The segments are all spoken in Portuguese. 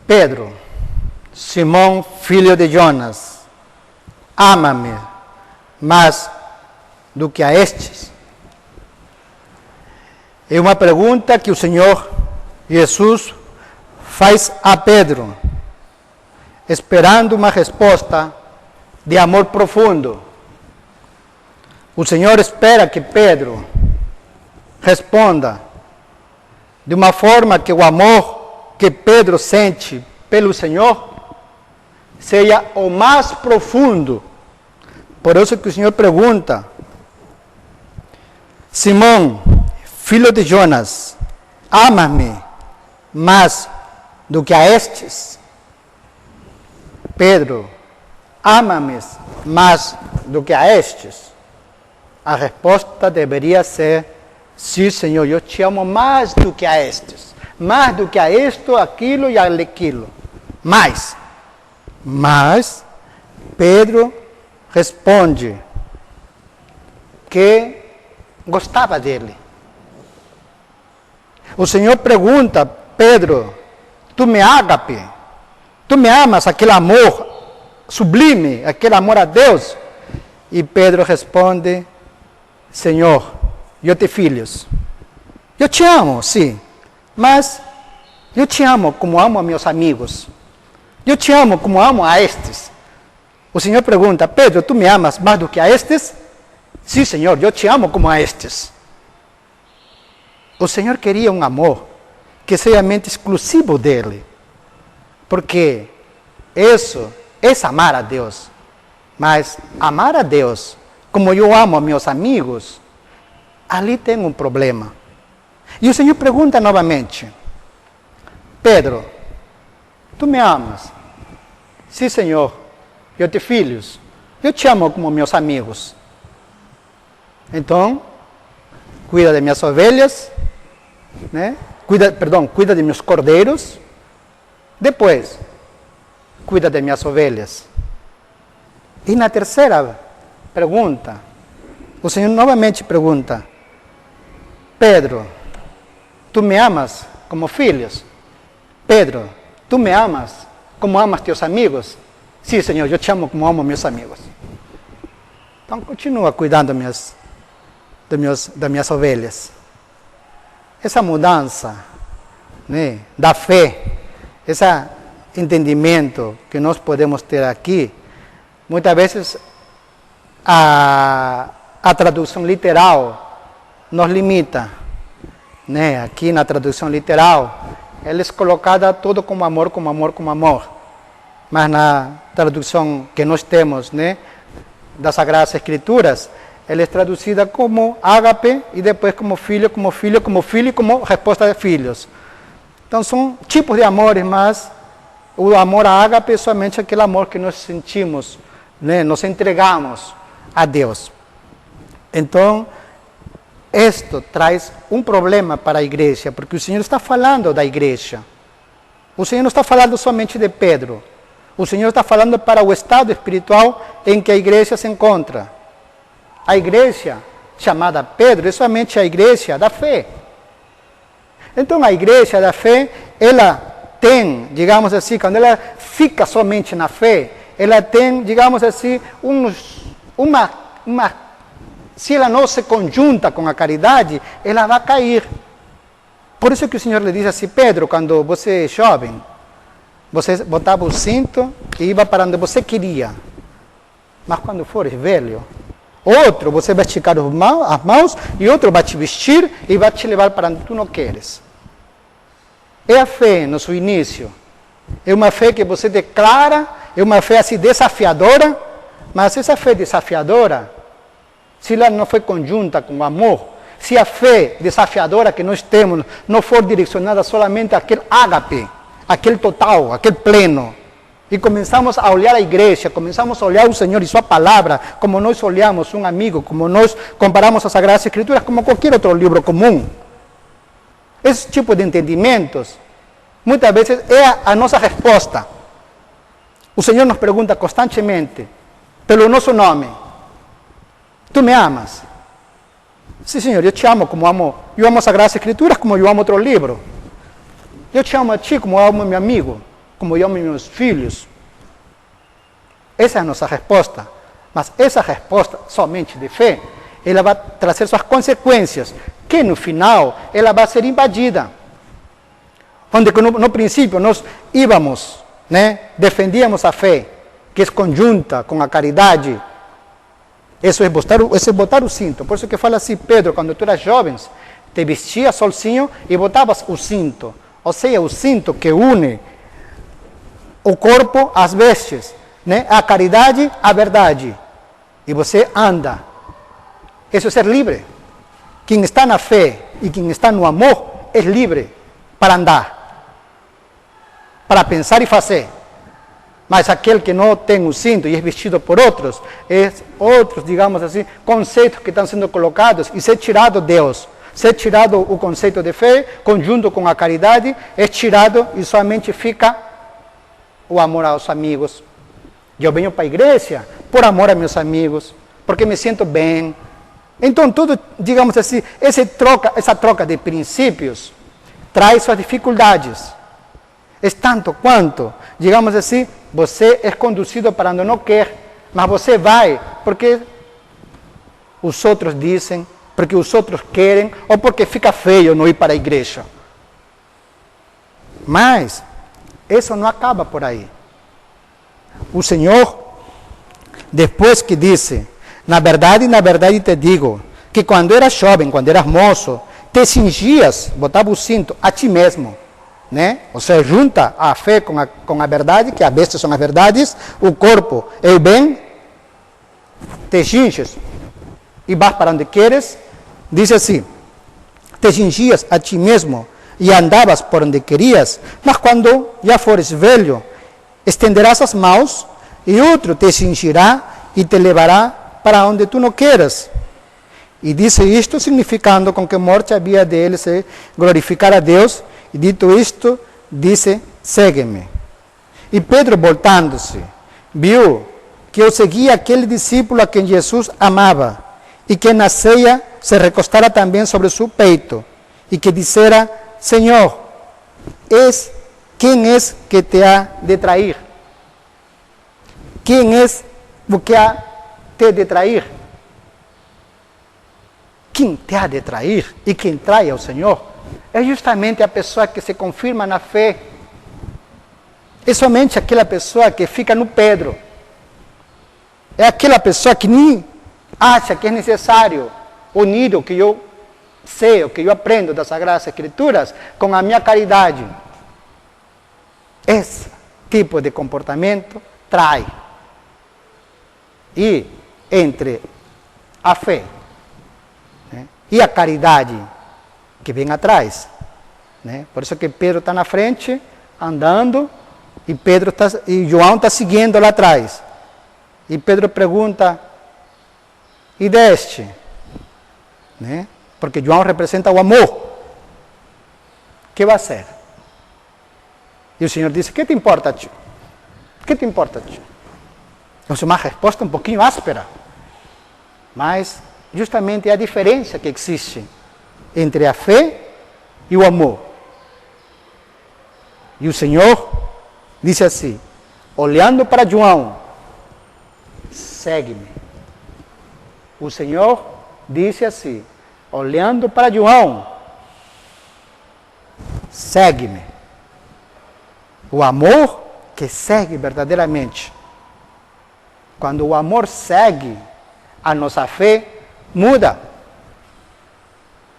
Pedro, Simão, filho de Jonas, ama-me mais do que a estes? É uma pergunta que o Senhor Jesus faz a Pedro, esperando uma resposta de amor profundo. O Senhor espera que Pedro responda de uma forma que o amor que Pedro sente pelo Senhor seja o mais profundo. Por isso que o Senhor pergunta: Simão, filho de Jonas, ama-me mais do que a estes? Pedro, ama-me mais do que a estes? A resposta deveria ser: sim, Senhor, eu te amo mais do que a estes. Mais do que a isto, aquilo e aquilo. Mais. Mas Pedro responde que gostava dele. O Senhor pergunta: Pedro, tu me ágape? Tu me amas, aquele amor sublime, aquele amor a Deus? E Pedro responde: Senhor, eu te filhos. Eu te amo, sim, mas eu te amo como amo a meus amigos. Eu te amo como amo a estes. O Senhor pergunta: Pedro, tu me amas mais do que a estes? Sim, Senhor, eu te amo como a estes. O Senhor queria um amor que seja mente exclusivo dele. Porque isso é amar a Deus. Mas amar a Deus como eu amo a meus amigos, ali tem um problema. E o Senhor pergunta novamente: Pedro, tu me amas? Sim, Senhor, eu te filhos. Eu te amo como meus amigos. Então, cuida de minhas ovelhas, né? Cuida de meus cordeiros. Depois, cuida de minhas ovelhas. E na terceira pergunta, o Senhor novamente pergunta: Pedro, tu me amas como filhos? Pedro, tu me amas como amas teus amigos? Sim, Senhor, eu te amo como amo meus amigos. Então, continua cuidando das minhas ovelhas. Essa mudança, né, da fé, esse entendimento que nós podemos ter aqui, muitas vezes a tradução literal nos limita, né? Aqui na tradução literal, ela é colocada tudo como amor, como amor, como amor. Mas na tradução que nós temos, né, das Sagradas Escrituras, ela é traduzida como ágape e depois como filho, como filho, como filho e como resposta de filhos. Então são tipos de amores, mas o amor a ágape é somente aquele amor que nós sentimos, né, nos entregamos a Deus. Então, isto traz um problema para a igreja, porque o Senhor está falando da igreja. O Senhor não está falando somente de Pedro. O Senhor está falando para o estado espiritual em que a igreja se encontra. A igreja chamada Pedro é somente a igreja da fé. Então, a igreja da fé, ela tem, digamos assim, quando ela fica somente na fé, ela tem, digamos assim, se ela não se conjunta com a caridade, ela vai cair. Por isso que o Senhor lhe diz assim: Pedro, quando você é jovem, você botava o cinto e ia para onde você queria. Mas quando fores velho, outro você vai esticar as mãos e outro vai te vestir e vai te levar para onde tu não queres. É a fé no seu início. É uma fé que você declara, é uma fé assim desafiadora, mas essa fé desafiadora, se ela não foi conjunta com o amor, se a fé desafiadora que nós temos não for direcionada solamente àquele ágape, aquele total, aquele pleno, e começamos a olhar a igreja, começamos a olhar o Senhor e sua palavra, como nós olhamos um amigo, como nós comparamos as Sagradas Escrituras, como qualquer outro livro comum. Esse tipo de entendimentos, muitas vezes, é a nossa resposta. O Senhor nos pergunta constantemente, pelo nosso nome: tu me amas? Sim, Senhor, eu te amo como amo. Eu amo as Sagradas Escrituras como eu amo outro livro. Eu te amo a ti como eu amo meu amigo. como eu amo meus filhos. Essa é a nossa resposta. Mas essa resposta somente de fé, ela vai trazer suas consequências, que no final ela vai ser invadida. Onde no princípio nós íbamos, defendíamos a fé, que é conjunta com a caridade. Isso é botar o cinto. Por isso que fala assim, Pedro, quando tu eras jovem, te vestias solzinho e botavas o cinto. Ou seja, o cinto que une o corpo às vestes, a caridade à verdade. E você anda. Isso é ser livre. Quem está na fé e quem está no amor é livre para andar, para pensar e fazer. Mas aquele que não tem o cinto e é vestido por outros, digamos assim, conceitos que estão sendo colocados e ser tirado Deus. Ser tirado o conceito de fé, conjunto com a caridade, é tirado e somente fica o amor aos amigos. Eu venho para a igreja por amor a meus amigos, porque me sinto bem. Então, tudo, digamos assim, essa troca de princípios traz suas dificuldades. É tanto quanto, digamos assim, você é conduzido para onde não quer, mas você vai porque os outros dizem, porque os outros querem, ou porque fica feio não ir para a igreja. Mas isso não acaba por aí. O Senhor, depois que disse, na verdade te digo, que quando eras jovem, quando eras moço, te cingias, botava o cinto a ti mesmo, Ou seja, junta a fé com a verdade, que as vestes são as verdades, o corpo é o bem, te cinges e vas para onde queres, diz assim, te cingias a ti mesmo e andavas por onde querias, mas quando já fores velho, estenderás as mãos e outro te cingirá e te levará para onde tu não queras. E disse isto significando com que morte havia dele se glorificar a Deus. E dito isto, disse, segue-me. E Pedro, voltando-se, viu que eu seguia aquele discípulo a quem Jesus amava, e que na ceia se recostara também sobre seu peito, e que dissera, Senhor, quem és que te há de trair? Quem és o que há de trair? Quem te há de trair e quem trai ao Senhor é justamente a pessoa que se confirma na fé. É somente aquela pessoa que fica no Pedro. É aquela pessoa que nem acha que é necessário unir o que eu sei, o que eu aprendo das Sagradas Escrituras com a minha caridade. Esse tipo de comportamento trai. E entre a fé e a caridade que vem atrás, por isso que Pedro está na frente, andando, e João está seguindo lá atrás. E Pedro pergunta, e deste? Porque João representa o amor. O que vai ser? E o Senhor disse, que te importa, tio? Que te importa, tio? É uma resposta um pouquinho áspera, mas justamente é a diferença que existe entre a fé e o amor. E o Senhor disse assim, olhando para João, segue-me. O Senhor disse assim, olhando para João, segue-me. O amor que segue verdadeiramente. Quando o amor segue, a nossa fé muda.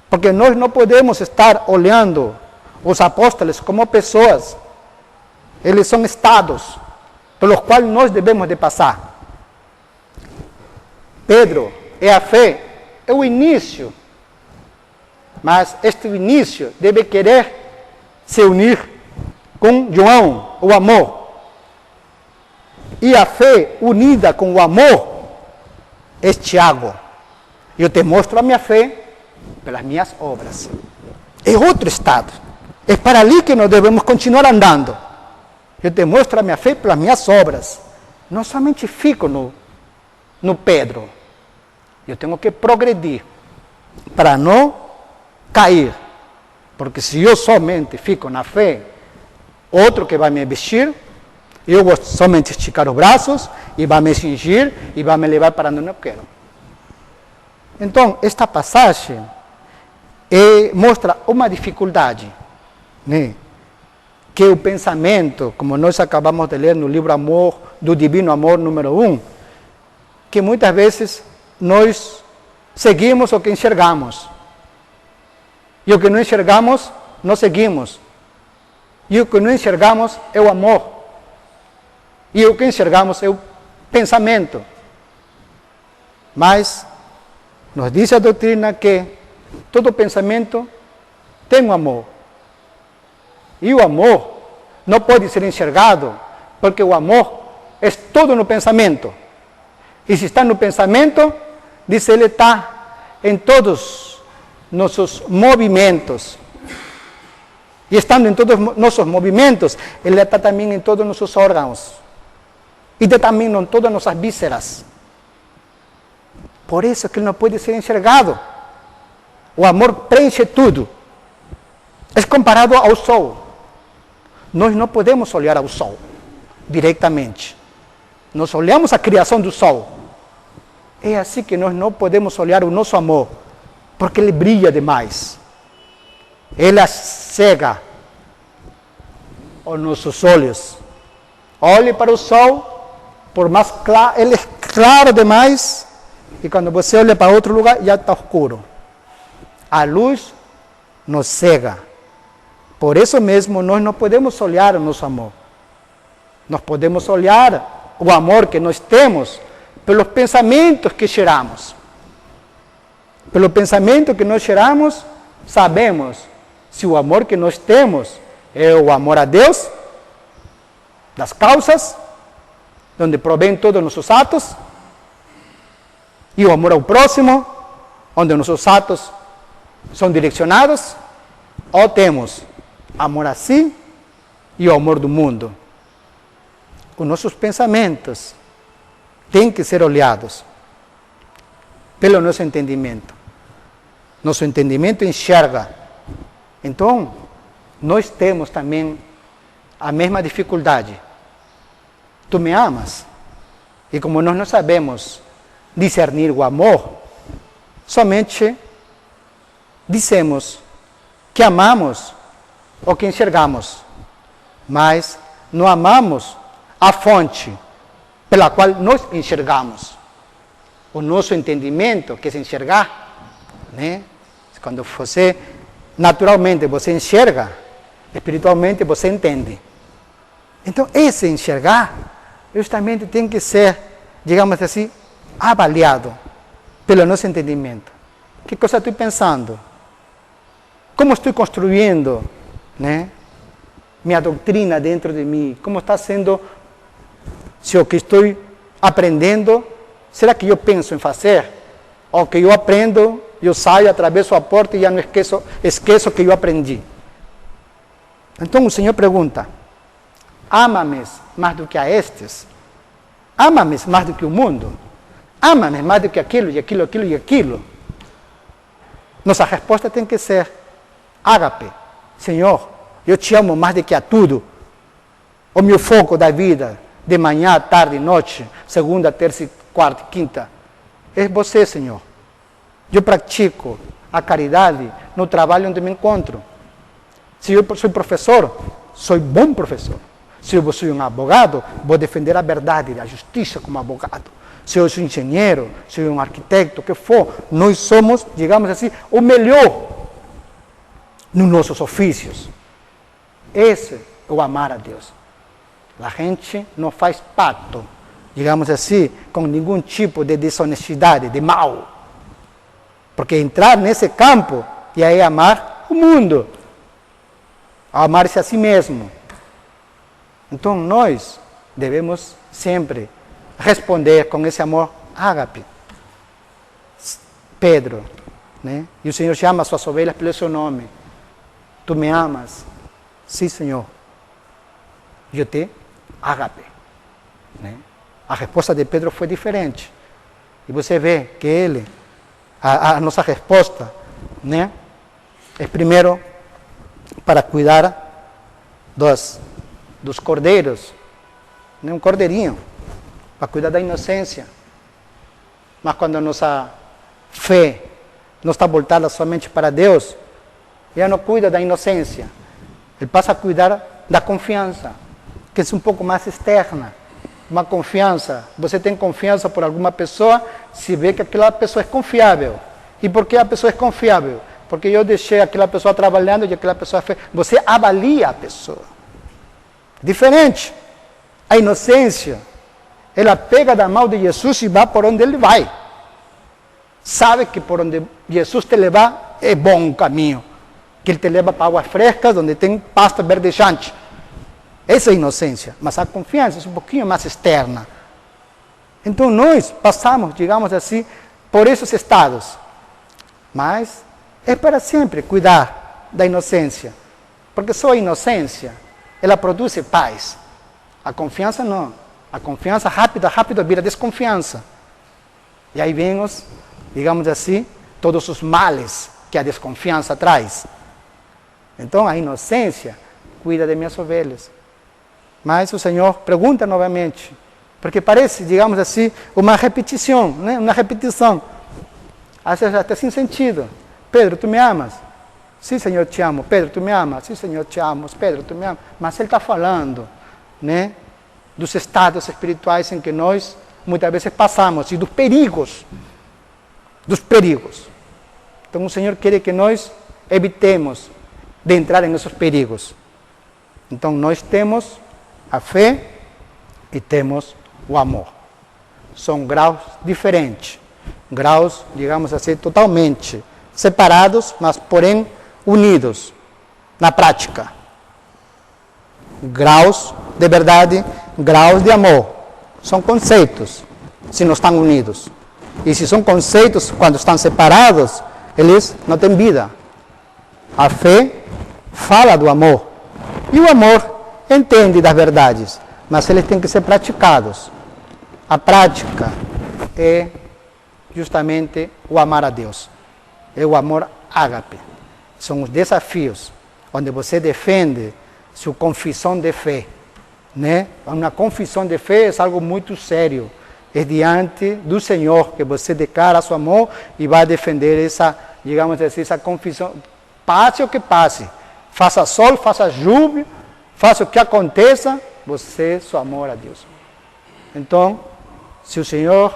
Porque nós não podemos estar olhando os apóstolos como pessoas. Eles são estados pelos quais nós devemos de passar. Pedro é a fé, é o início. Mas este início deve querer se unir com João, o amor. E a fé unida com o amor é Tiago. Eu te mostro a minha fé pelas minhas obras. É outro estado. É para ali que nós devemos continuar andando. Eu te mostro a minha fé pelas minhas obras. Não somente fico no Pedro. Eu tenho que progredir para não cair. Porque se eu somente fico na fé, outro que vai me vestir, eu vou somente esticar os braços, e vai me cingir, e vai me levar para onde eu quero. Então, esta passagem mostra uma dificuldade, né? Que o pensamento, como nós acabamos de ler no livro Amor, do Divino Amor número 1, que muitas vezes nós seguimos o que enxergamos. E o que não enxergamos, não seguimos. E o que não enxergamos é o amor. E o que enxergamos é o pensamento. Mas nos diz a doutrina que todo pensamento tem um amor. E o amor não pode ser enxergado, porque o amor é todo no pensamento. E se está no pensamento, diz ele, está em todos nossos movimentos. E estando em todos os nossos movimentos, ele está também em todos os nossos órgãos. E está também em todas as nossas vísceras. Por isso que ele não pode ser enxergado. O amor preenche tudo. É comparado ao sol. Nós não podemos olhar ao sol diretamente. Nós olhamos a criação do sol. É assim que nós não podemos olhar o nosso amor, porque ele brilha demais. Ele cega os nossos olhos. Olhe para o sol, por mais claro, ele é claro demais, e quando você olha para outro lugar, já está escuro. A luz nos cega. Por isso mesmo, nós não podemos olhar o nosso amor. Nós podemos olhar o amor que nós temos pelos pensamentos que geramos. Pelo pensamento que nós geramos, sabemos se o amor que nós temos é o amor a Deus, das causas, onde provém todos os nossos atos, e o amor ao próximo, onde nossos atos são direcionados, ou temos amor a si e o amor do mundo. Os nossos pensamentos têm que ser olhados pelo nosso entendimento. Nosso entendimento enxerga. Então, nós temos também a mesma dificuldade. Tu me amas? E como nós não sabemos discernir o amor, somente dizemos que amamos o que enxergamos, mas não amamos a fonte pela qual nós enxergamos. O nosso entendimento, que é enxergar, né? Quando você, naturalmente, você enxerga, espiritualmente você entende. Então, esse enxergar, justamente tem que ser, digamos assim, avaliado pelo nosso entendimento. Que coisa estou pensando? Como estou construindo, né, minha doutrina dentro de mim? Como está sendo, se o que estou aprendendo, será que eu penso em fazer? Ou que eu aprendo, eu saio, atravesso a porta e já não esqueço que eu aprendi? Então o Senhor pergunta: ama-me mais do que a estes? Ama-me mais do que o mundo? Ama-me mais do que aquilo, e aquilo, aquilo e aquilo? Nossa resposta tem que ser: ágape, Senhor, eu te amo mais do que a tudo. O meu foco da vida, de manhã, tarde e noite, segunda, terça, quarta e quinta, é você, Senhor. Eu pratico a caridade no trabalho onde me encontro. Se eu sou professor, sou bom professor. Se eu sou um advogado, vou defender a verdade, a justiça como advogado. Se eu sou engenheiro, se eu sou um arquiteto, o que for, nós somos, digamos assim, o melhor nos nossos ofícios. Esse é o amar a Deus. A gente não faz pacto, digamos assim, com nenhum tipo de desonestidade, de mal. Porque entrar nesse campo e aí amar o mundo, amar-se a si mesmo. Então nós devemos sempre responder com esse amor ágape. Pedro, né? E o Senhor chama as suas ovelhas pelo seu nome. Tu me amas? Sim, Senhor. Eu te ágape. Né? A resposta de Pedro foi diferente. E você vê que ele, a nossa resposta, né, é primeiro para cuidar dos dos cordeiros, né? Um cordeirinho, para cuidar da inocência. Mas quando nossa fé não está voltada somente para Deus, ela não cuida da inocência. Ele passa a cuidar da confiança, que é um pouco mais externa. Uma confiança, você tem confiança por alguma pessoa, se vê que aquela pessoa é confiável. E por que a pessoa é confiável? Porque eu deixei aquela pessoa trabalhando e aquela pessoa fez. Você avalia a pessoa. Diferente. A inocência, ela pega da mão de Jesus e vai por onde ele vai. Sabe que por onde Jesus te levar é bom caminho. Que ele te leva para águas frescas, onde tem pasto verdejante. Essa é a inocência. Mas a confiança é um pouquinho mais externa. Então nós passamos, digamos assim, por esses estados. Mas é para sempre cuidar da inocência. Porque só a inocência, ela produz paz. A confiança não. A confiança rápido vira desconfiança. E aí vem os, digamos assim, todos os males que a desconfiança traz. Então a inocência cuida de minhas ovelhas. Mas o Senhor pergunta novamente, porque parece, digamos assim, uma repetição, né? Uma repetição. Às vezes até sem sentido. Pedro, tu me amas? Sim, Senhor, te amo. Pedro, tu me amas? Sim, Senhor, te amo. Pedro, tu me amas? Mas ele está falando, né, dos estados espirituais em que nós muitas vezes passamos e dos perigos. Dos perigos. Então o Senhor quer que nós evitemos de entrar em esses perigos. Então nós temos a fé e temos o amor. São graus diferentes. Graus, digamos assim, totalmente separados, mas porém unidos na prática. Graus de verdade, graus de amor. São conceitos, se não estão unidos. E se são conceitos, quando estão separados, eles não têm vida. A fé fala do amor. E o amor entende das verdades, mas eles têm que ser praticados. A prática é justamente o amar a Deus. É o amor ágape. São os desafios onde você defende sua confissão de fé. Né? Uma confissão de fé é algo muito sério. É diante do Senhor que você declara seu amor e vai defender essa, digamos assim, essa confissão. Passe o que passe. Faça sol, faça chuva, faça o que aconteça, você, seu amor a Deus. Então, se o Senhor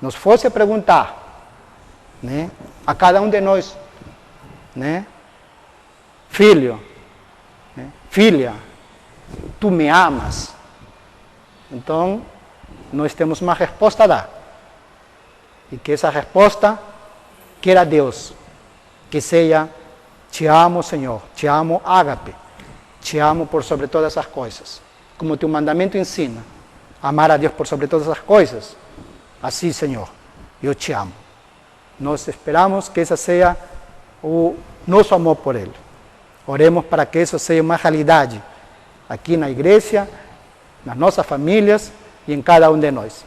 nos fosse perguntar, né, a cada um de nós, né, filho, né, filha, tu me amas? Então, nós temos uma resposta a dar. E que essa resposta queira Deus, que seja: te amo, Senhor, te amo, ágape, te amo por sobre todas as coisas. Como teu mandamento ensina, amar a Deus por sobre todas as coisas. Assim, Senhor, eu te amo. Nós esperamos que esse seja o nosso amor por Ele. Oremos para que isso seja uma realidade aqui na igreja, nas nossas famílias e em cada um de nós.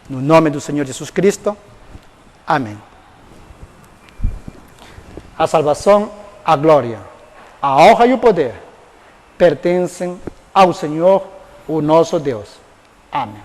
No nome do Senhor Jesus Cristo. Amém. A salvação, a glória, a honra e o poder pertencem ao Senhor, o nosso Deus. Amém.